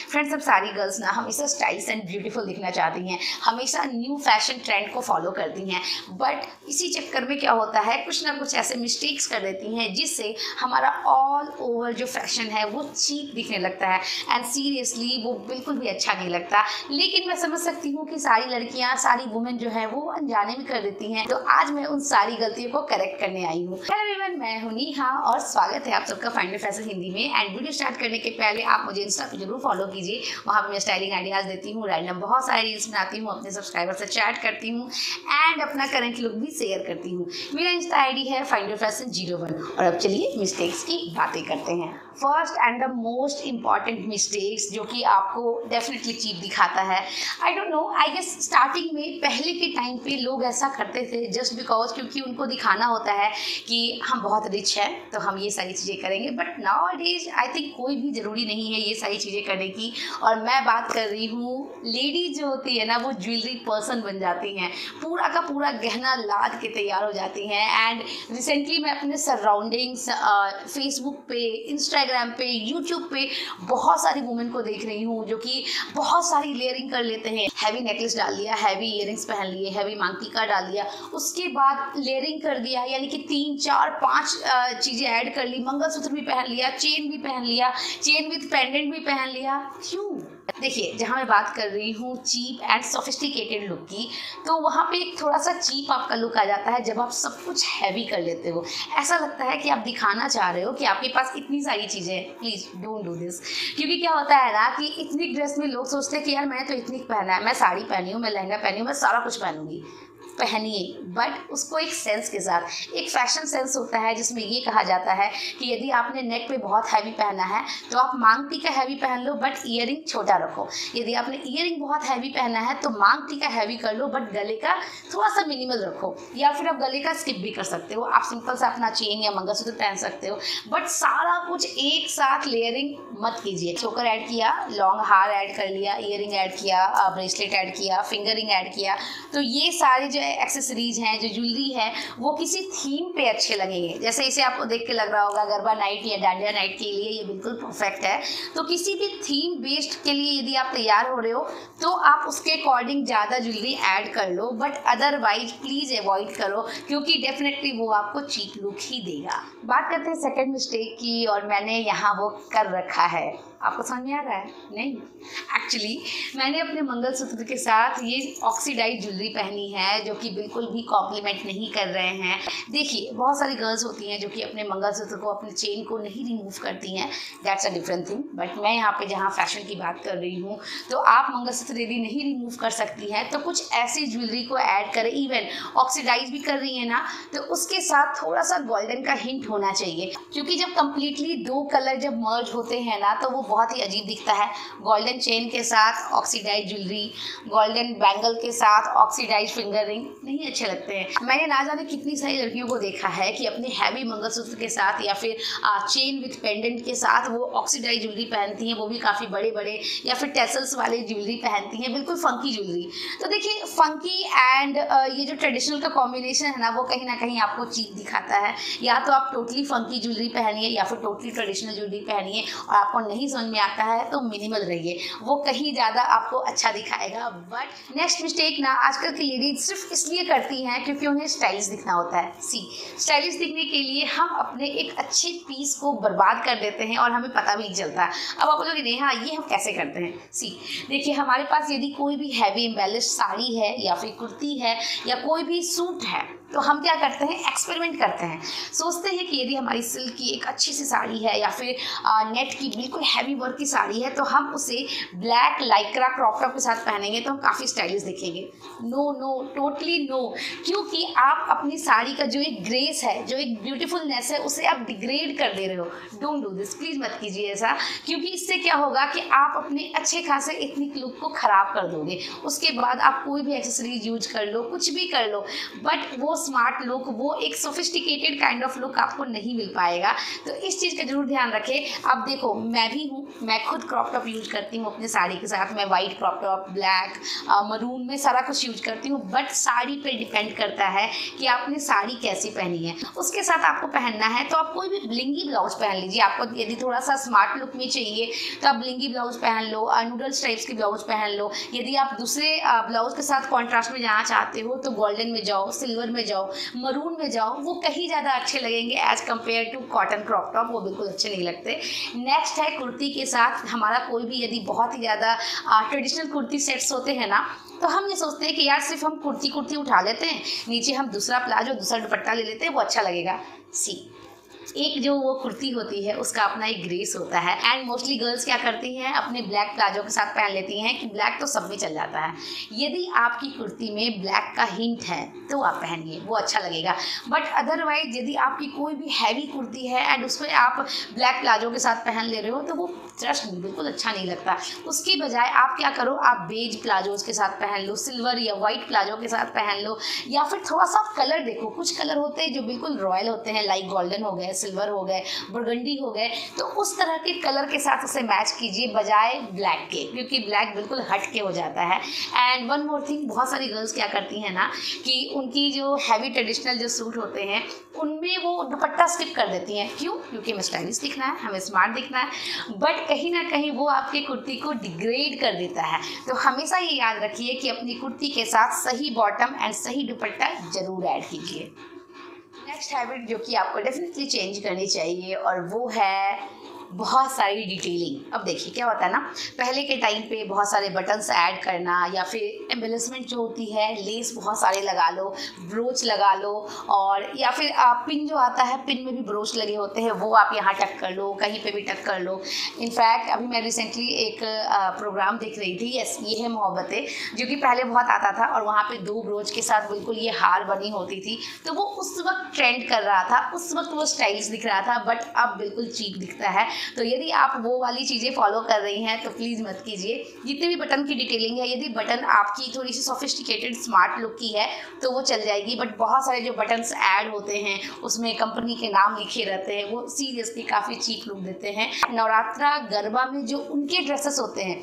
Friends, अब सारी girls ना हमेशा स्टाइल्स एंड ब्यूटीफुल दिखना चाहती हैं, हमेशा न्यू फैशन ट्रेंड को फॉलो करती हैं, बट इसी चक्कर में क्या होता है, कुछ ना कुछ ऐसे मिस्टेक्स कर देती हैं जिससे हमारा ऑल ओवर जो फैशन है वो चीप दिखने लगता है एंड सीरियसली वो बिल्कुल भी अच्छा नहीं लगता। लेकिन मैं समझ सकती हूँ कि सारी लड़कियाँ, सारी वुमेन जो है वो अनजाने में कर देती हैं, तो आज मैं उन सारी गलतियों को करेक्ट करने आई हूँ। मैं हूं नेहा और स्वागत है आप सबका फाइंड योर फैशन हिंदी में। एंड वीडियो स्टार्ट करने के पहले आप मुझे इंस्टा पे जरूर फॉलो कीजिए, वहाँ पे मैं स्टाइलिंग आइडियाज देती हूँ, रैंडम बहुत सारे रील्स बनाती हूँ, अपने सब्सक्राइबर से चैट करती हूँ एंड अपना करंट लुक भी शेयर करती हूँ। मेरा इंस्टा आईडी है फाइंड योर फैशन 01। और अब चलिए मिस्टेक्स की बातें करते हैं। First and the most important mistakes जो कि आपको डेफिनेटली चीप दिखाता है, I don't know, I guess starting में पहले के टाइम पे लोग ऐसा करते थे जस्ट बिकॉज क्योंकि उनको दिखाना होता है कि हम बहुत रिच है तो हम ये सारी चीज़ें करेंगे। But now days I think कोई भी ज़रूरी नहीं है ये सारी चीज़ें करने की। और मैं बात कर रही हूँ लेडीज जो होती है ना वो ज्वेलरी पर्सन बन जाती हैं, पूरा का पूरा गहना लाद के तैयार हो जाती हैं। एंड रिसेंटली मैं अपने सराउंडिंग्स फेसबुक पे, इंस्टाग्राम पे, यूट्यूब पे बहुत सारी वुमेन को देख रही हूँ जो कि बहुत सारी लेयरिंग कर लेते हैं। हैवी नेकलेस डाल लिया, हैवी इयरिंग्स पहन लिए, हैवी मांग टीका डाल दिया, उसके बाद लेयरिंग कर दिया, यानी कि 3, 4, 5 चीज़ें ऐड कर ली, मंगलसूत्र भी पहन लिया, चेन भी पहन लिया, चेन विद पेंडेंट भी पहन लिया। क्यों? देखिए, जहाँ मैं बात कर रही हूँ चीप एंड सोफिस्टिकेटेड लुक की, तो वहाँ पे एक थोड़ा सा चीप आपका लुक आ जाता है जब आप सब कुछ हैवी कर लेते हो। ऐसा लगता है कि आप दिखाना चाह रहे हो कि आपके पास इतनी सारी चीज़ें हैं। Please don't do this. क्योंकि क्या होता है ना कि इतनी ड्रेस में लोग सोचते हैं कि यार मैंने तो इतनी पहना है, मैं साड़ी पहनी हूँ, मैं लहंगा पहनी हूँ, मैं सारा कुछ पहनूंगी। पहनिए, बट उसको एक सेंस के साथ। एक फैशन सेंस होता है जिसमें ये कहा जाता है कि यदि आपने नेक पे बहुत हैवी पहना है तो आप मांग टीका हैवी पहन लो बट ईयरिंग छोटा रखो। यदि आपने ईयरिंग बहुत हैवी पहना है तो मांग टीका हैवी कर लो बट गले का थोड़ा सा मिनिमल रखो, या फिर आप गले का स्किप भी कर सकते हो। आप सिंपल सा अपना चेन या मंगलसूत्र पहन सकते हो, बट सारा कुछ एक साथ लेयरिंग मत कीजिए। चोकर ऐड किया, लॉन्ग हार ऐड कर लिया, ईयरिंग ऐड किया, ब्रेसलेट ऐड किया, फिंगरिंग ऐड किया, तो ये सारे जो एक्सेसरीज हैं, जो ज्वेलरी है, वो किसी थीम पे अच्छे लगेंगे। जैसे इसे आपको देख के लग रहा होगा गरबा नाइट या डांडिया नाइट के लिए ये बिल्कुल परफेक्ट है। तो किसी भी थीम बेस्ड के लिए यदि आप तैयार हो रहे हो तो आप उसके अकॉर्डिंग ज़्यादा ज्वेलरी ऐड कर लो, बट अदरवाइज प्लीज़ अवॉइड करो क्योंकि डेफिनेटली वो आपको चीप लुक ही देगा। बात करते हैं सेकेंड मिस्टेक की, और मैंने यहाँ वो कर रखा है। आपको समझ में आ रहा है? नहीं, एक्चुअली मैंने अपने मंगलसूत्र के साथ ये ऑक्सीडाइज ज्वेलरी पहनी है जो कि बिल्कुल भी कॉम्प्लीमेंट नहीं कर रहे हैं। देखिए, बहुत सारी गर्ल्स होती हैं जो कि अपने मंगलसूत्र को, अपने चेन को नहीं रिमूव करती हैं, that's a different thing. But मैं यहाँ पे जहाँ फैशन की बात कर रही हूँ, तो आप मंगलसूत्र यदि नहीं रिमूव कर सकती हैं तो कुछ ऐसी ज्वेलरी को ऐड करें। इवन ऑक्सीडाइज भी कर रही है ना, तो उसके साथ थोड़ा सा गोल्डन का हिंट होना चाहिए, क्योंकि जब कंप्लीटली 2 कलर जब मर्ज होते हैं ना तो वो बहुत ही अजीब दिखता है। गोल्डन चेन के साथ ऑक्सीडाइज ज्वेलरी, गोल्डन बैंगल के साथ ऑक्सीडाइज फिंगर रिंग नहीं अच्छे लगते हैं। मैंने ना जाने कितनी सारी लड़कियों को देखा है कि अपने हैवी मंगलसूत्र के साथ या फिर चेन विद पेंडेंट के साथ वो ऑक्सीडाइज ज्वेलरी पहनती हैं, वो भी काफ़ी बड़े बड़े, या फिर टेसल्स वाले ज्वेलरी पहनती हैं, बिल्कुल फंकी ज्वेलरी। तो देखिए, फंकी एंड ये जो ट्रेडिशनल का कॉम्बिनेशन है ना, वो कहीं ना कहीं आपको चीप दिखाता है। या तो आप टोटली फंकी ज्वेलरी पहनिए या फिर टोटली ट्रेडिशनल ज्वेलरी पहनिए, और आपको नहीं समझ में आता है तो मिनिमल रहिए, वो कहीं ज़्यादा आपको अच्छा दिखाएगा। बट नेक्स्ट मिस्टेक ना आजकल की लेडीज सिर्फ इसलिए करती हैं क्योंकि उन्हें स्टाइलिश दिखना होता है। स्टाइलिश दिखने के लिए हम अपने एक अच्छे पीस को बर्बाद कर देते हैं और हमें पता भी नहीं चलता। अब आप बोलोगे नेहा ये हम कैसे करते हैं? देखिए, हमारे पास यदि कोई भी हैवी एम्बेलिश साड़ी है या फिर कुर्ती है या कोई भी सूट है, तो हम क्या करते हैं, एक्सपेरिमेंट करते हैं। सोचते हैं कि यदि हमारी सिल्क की एक अच्छी सी साड़ी है या फिर नेट की बिल्कुल हैवी वर्क की साड़ी है तो हम उसे ब्लैक लाइक्रा क्रॉप टॉप के साथ पहनेंगे तो हम काफ़ी स्टाइलिश दिखेंगे। नो नो, टोटली नो, क्योंकि आप अपनी साड़ी का जो एक ग्रेस है, जो एक ब्यूटीफुलनेस है, उसे आप डिग्रेड कर दे रहे हो। डोंट डू दिस, प्लीज़ मत कीजिए ऐसा, क्योंकि इससे क्या होगा कि आप अपने अच्छे खासे इतनी लुक को ख़राब कर दोगे। उसके बाद आप कोई भी एक्सेसरीज यूज कर लो, कुछ भी कर लो, बट वो स्मार्ट लुक, वो एक सोफिस्टिकेटेड काइंड ऑफ लुक आपको नहीं मिल पाएगा। तो इस चीज़ का जरूर ध्यान रखें। अब देखो, मैं भी हूँ, मैं खुद क्रॉप टॉप यूज करती हूँ अपने साड़ी के साथ। मैं white crop top, black, maroon में सारा कुछ यूज करती हूँ। बट साड़ी पे डिपेंड करता है कि आपने साड़ी कैसी पहनी है। उसके साथ आपको पहनना है तो आप कोई भी ब्लिंगी ब्लाउज पहन लीजिए। आपको यदि थोड़ा सा स्मार्ट लुक में चाहिए तो आप ब्लिंगी ब्लाउज पहन लो, नूडल्स टाइप्स की ब्लाउज पहन लो। यदि आप दूसरे ब्लाउज के साथ कॉन्ट्रास्ट में जाना चाहते हो तो गोल्डन में जाओ, सिल्वर में जाओ, मरून में जाओ, वो कहीं ज़्यादा अच्छे लगेंगे as compare to cotton crop top, वो बिल्कुल अच्छे नहीं लगते। नेक्स्ट है कुर्ती के साथ हमारा कोई भी, यदि बहुत ही ज़्यादा ट्रेडिशनल कुर्ती सेट्स होते हैं ना, तो हम ये सोचते हैं कि यार सिर्फ हम कुर्ती उठा लेते हैं, नीचे हम दूसरा प्लाजो, दूसरा दुपट्टा ले लेते हैं, वो अच्छा लगेगा। एक जो वो कुर्ती होती है उसका अपना एक ग्रेस होता है। एंड मोस्टली गर्ल्स क्या करती हैं, अपने ब्लैक प्लाजो के साथ पहन लेती हैं कि ब्लैक तो सब में चल जाता है। यदि आपकी कुर्ती में ब्लैक का हिंट है तो आप पहनिए, वो अच्छा लगेगा। बट अदरवाइज यदि आपकी कोई भी हैवी कुर्ती है एंड उसमें आप ब्लैक प्लाजो के साथ पहन ले रहे हो तो वो ट्रस्ट नहीं, बिल्कुल अच्छा नहीं लगता। उसकी बजाय आप क्या करो, आप बेज प्लाजोज के साथ पहन लो, सिल्वर या वाइट प्लाजो के साथ पहन लो, या फिर थोड़ा सा कलर देखो। कुछ कलर होते हैं जो बिल्कुल रॉयल होते हैं, लाइक गोल्डन हो गए, सिल्वर हो गए, बरगंडी हो गए, तो उस तरह के कलर के साथ उसे मैच कीजिए बजाय ब्लैक के, क्योंकि ब्लैक बिल्कुल हट के हो जाता है। एंड वन मोर थिंग, बहुत सारी गर्ल्स क्या करती हैं ना कि उनकी जो हैवी ट्रेडिशनल जो सूट होते हैं उनमें वो दुपट्टा स्किप कर देती हैं। क्यों? क्योंकि हमें स्टाइलिश दिखना है, हमें स्मार्ट दिखना है। बट कहीं ना कहीं वो आपकी कुर्ती को डिग्रेड कर देता है। तो हमेशा ये याद रखिए कि अपनी कुर्ती के साथ सही बॉटम एंड सही दुपट्टा जरूर ऐड कीजिए। नेक्स्ट हैबिट जो कि आपको डेफिनेटली चेंज करनी चाहिए और वो है बहुत सारी डिटेलिंग। अब देखिए क्या होता है ना, पहले के टाइम पे बहुत सारे बटन्स ऐड करना या फिर एम्बेलिशमेंट जो होती है, लेस बहुत सारे लगा लो, ब्रोच लगा लो, और या फिर पिन जो आता है, पिन में भी ब्रोच लगे होते हैं, वो आप यहाँ टक कर लो, कहीं पे भी टक कर लो। इनफैक्ट अभी मैं रिसेंटली एक प्रोग्राम देख रही थी, यस ये है मोहब्बतें, जो कि पहले बहुत आता था और वहाँ पे 2 ब्रोच के साथ बिल्कुल ये हार बनी होती थी। तो वो उस वक्त ट्रेंड कर रहा था, उस वक्त वो स्टाइलिश दिख रहा था, बट अब बिल्कुल चीप दिखता है। तो यदि आप वो वाली चीज़ें फॉलो कर रही हैं तो प्लीज़ मत कीजिए। जितने भी बटन की डिटेलिंग है, यदि बटन आपकी थोड़ी सी सोफिस्टिकेटेड स्मार्ट लुक की है तो वो चल जाएगी, बट बहुत सारे जो बटन्स ऐड होते हैं उसमें कंपनी के नाम लिखे रहते हैं, वो सीरियसली काफ़ी चीप लुक देते हैं। नवरात्रा गरबा में जो उनके ड्रेसेस होते हैं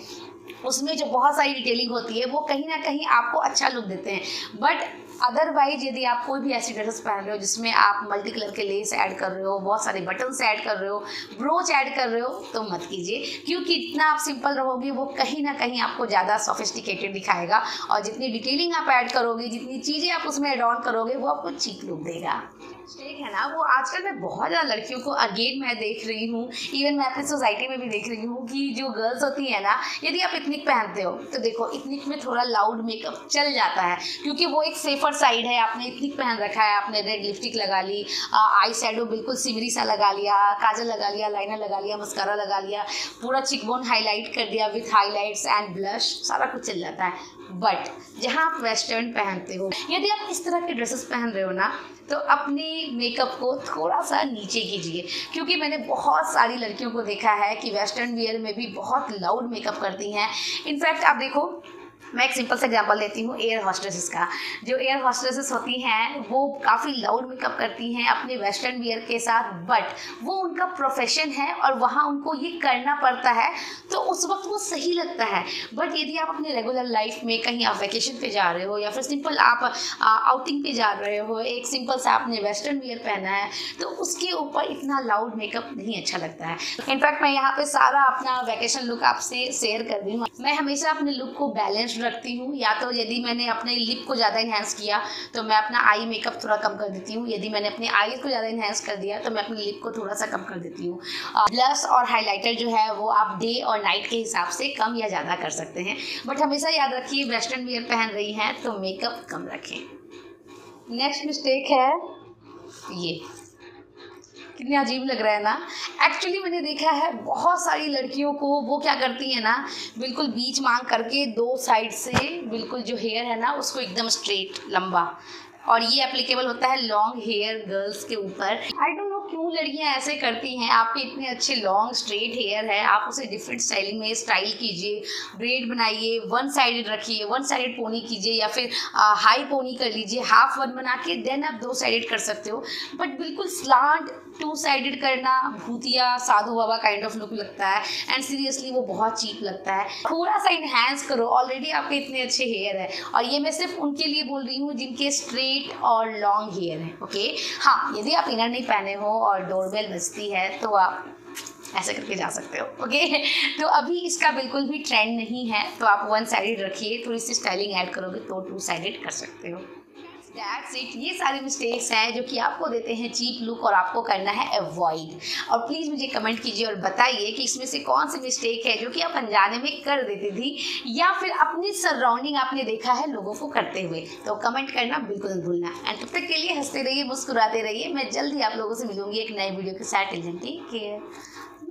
उसमें जो बहुत सारी डिटेलिंग होती है वो कहीं ना कहीं आपको अच्छा लुक देते हैं। बट अदरवाइज यदि आप कोई भी ऐसी ड्रेसेस पहन रहे हो जिसमें आप मल्टी कलर के लेस ऐड कर रहे हो, बहुत सारे बटन्स ऐड कर रहे हो, ब्रोच ऐड कर रहे हो, तो मत कीजिए, क्योंकि इतना आप सिंपल रहोगे वो कहीं ना कहीं आपको ज़्यादा सोफिस्टिकेटेड दिखाएगा। और जितनी डिटेलिंग आप ऐड करोगे, जितनी चीज़ें आप उसमें एड ऑन करोगे, वो आपको चीप लुक देगा। मिस्टेक है ना, वो आजकल मैं बहुत ज़्यादा लड़कियों को अगेन मैं देख रही हूँ, इवन मैं अपनी सोसाइटी में भी देख रही हूँ कि जो गर्ल्स होती है ना, यदि आप इतनिक पहनते हो तो देखो इतनिक में थोड़ा लाउड मेकअप चल जाता है, क्योंकि वो एक सेफर साइड है। आपने इतनिक पहन रखा है, आपने रेड लिपस्टिक लगा ली, आई शैडो बिल्कुल सिमरी सा लगा लिया, काजल लगा लिया, लाइनर लगा लिया, मस्कारा लगा लिया, पूरा चिकबोन हाईलाइट कर दिया विथ हाईलाइट्स एंड ब्लश, सारा कुछ चल जाता है। बट जहाँ आप वेस्टर्न पहनते हो, यदि आप इस तरह के ड्रेसेस पहन रहे हो ना, तो अपने मेकअप को थोड़ा सा नीचे कीजिए, क्योंकि मैंने बहुत सारी लड़कियों को देखा है कि वेस्टर्न वियर में भी बहुत लाउड मेकअप करती हैं। इनफैक्ट आप देखो, मैं एक सिंपल सा एग्जांपल देती हूँ एयर हॉस्टेसेस का। जो एयर हॉस्टेसेस होती हैं वो काफ़ी लाउड मेकअप करती हैं अपने वेस्टर्न वियर के साथ, बट वो उनका प्रोफेशन है और वहाँ उनको ये करना पड़ता है, तो उस वक्त वो सही लगता है। बट यदि आप अपने रेगुलर लाइफ में कहीं आप वैकेशन पे जा रहे हो या फिर सिंपल आप आउटिंग पे जा रहे हो, एक सिंपल सा आपने वेस्टर्न वियर पहना है, तो उसके ऊपर इतना लाउड मेकअप नहीं अच्छा लगता है। इनफैक्ट मैं यहाँ पे सारा अपना वैकेशन लुक आपसे शेयर कर रही हूँ। मैं हमेशा अपने लुक को बैलेंस रखती हूँ, या तो यदि मैंने अपने लिप को ज़्यादा इन्हेंस किया तो मैं अपना आई मेकअप थोड़ा कम कर देती हूँ, यदि मैंने अपने आईज को ज़्यादा इन्हेंस कर दिया तो मैं अपने लिप को थोड़ा सा कम कर देती हूँ। ब्लश और हाइलाइटर जो है वो आप डे और नाइट के हिसाब से कम या ज़्यादा कर सकते हैं, बट हमेशा याद रखिए वेस्टर्न वियर पहन रही हैं तो मेकअप कम रखें। नेक्स्ट मिस्टेक है ये, कितनी अजीब लग रहा है ना। एक्चुअली मैंने देखा है बहुत सारी लड़कियों को, वो क्या करती है ना, बिल्कुल बीच मांग करके 2 साइड से बिल्कुल जो हेयर है ना उसको एकदम स्ट्रेट लंबा और ये एप्लीकेबल होता है लॉन्ग हेयर गर्ल्स के ऊपर। आई डोंट नो क्यों लड़कियां ऐसे करती हैं। आपके इतने अच्छे लॉन्ग स्ट्रेट हेयर है, आप उसे डिफरेंट स्टाइलिंग में स्टाइल कीजिए, ब्रेड बनाइए, वन साइडेड रखिए, वन साइडेड पोनी कीजिए, या फिर हाई पोनी कर लीजिए, हाफ वन बना के देन आप 2 साइडेड कर सकते हो। बट बिल्कुल स्लांट 2 साइडेड करना भूतिया साधु बाबा काइंड ऑफ लुक लगता है, एंड सीरियसली वो बहुत चीप लगता है। थोड़ा सा इनहेंस करो, ऑलरेडी आपके इतने अच्छे हेयर है। और ये मैं सिर्फ उनके लिए बोल रही हूँ जिनके स्ट्रेट और लॉन्ग हेयर है, ओके। हाँ, यदि आप इनर नहीं पहने हो और डोरबेल बजती है तो आप ऐसे करके जा सकते हो, ओके। तो अभी इसका बिल्कुल भी ट्रेंड नहीं है, तो आप 1 साइडेड रखिए, थोड़ी सी स्टाइलिंग ऐड करोगे तो 2 साइडेड कर सकते हो। That's it. ये सारे मिस्टेक्स हैं जो कि आपको देते हैं चीप लुक और आपको करना है अवॉइड। और प्लीज़ मुझे कमेंट कीजिए और बताइए कि इसमें से कौन सी मिस्टेक है जो कि आप अनजाने में कर देती थी, या फिर अपनी सराउंडिंग आपने देखा है लोगों को करते हुए। तो कमेंट करना बिल्कुल मत भूलना। एंड तब तक के लिए हंसते रहिए, मुस्कुराते रहिए। मैं जल्दी आप लोगों से मिलूंगी एक नए वीडियो के साथ। Take care,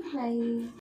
bye.